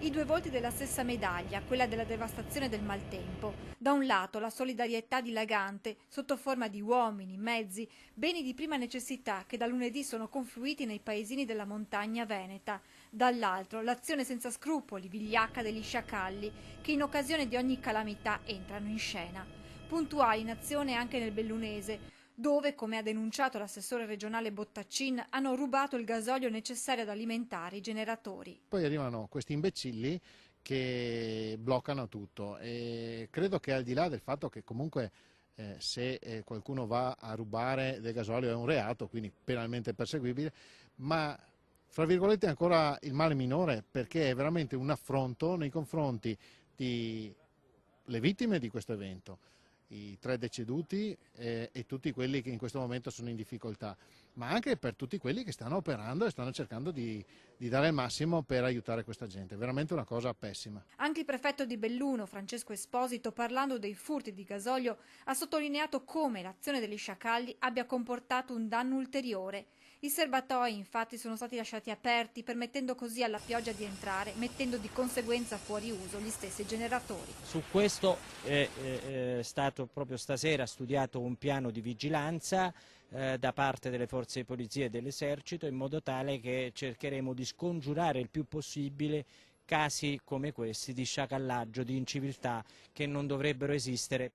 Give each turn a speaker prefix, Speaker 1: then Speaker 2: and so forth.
Speaker 1: I due volti della stessa medaglia, quella della devastazione del maltempo. Da un lato la solidarietà dilagante sotto forma di uomini, mezzi, beni di prima necessità che da lunedì sono confluiti nei paesini della montagna veneta. Dall'altro l'azione senza scrupoli, vigliacca degli sciacalli che in occasione di ogni calamità entrano in scena. Puntuali in azione anche nel Bellunese, dove, come ha denunciato l'assessore regionale Bottaccin, hanno rubato il gasolio necessario ad alimentare i generatori.
Speaker 2: Poi arrivano questi imbecilli che bloccano tutto e credo che al di là del fatto che comunque se qualcuno va a rubare del gasolio è un reato, quindi penalmente perseguibile, ma fra virgolette è ancora il male minore perché è veramente un affronto nei confronti delle vittime di questo evento, i 3 deceduti e tutti quelli che in questo momento sono in difficoltà, ma anche per tutti quelli che stanno operando e stanno cercando di dare il massimo per aiutare questa gente. È veramente una cosa pessima.
Speaker 1: Anche il prefetto di Belluno, Francesco Esposito, parlando dei furti di gasolio, ha sottolineato come l'azione degli sciacalli abbia comportato un danno ulteriore. I serbatoi infatti sono stati lasciati aperti, permettendo così alla pioggia di entrare, mettendo di conseguenza fuori uso gli stessi generatori.
Speaker 3: Su questo è stato proprio stasera studiato un piano di vigilanza da parte delle forze di polizia e dell'esercito, in modo tale che cercheremo di scongiurare il più possibile casi come questi di sciacallaggio, di inciviltà che non dovrebbero esistere.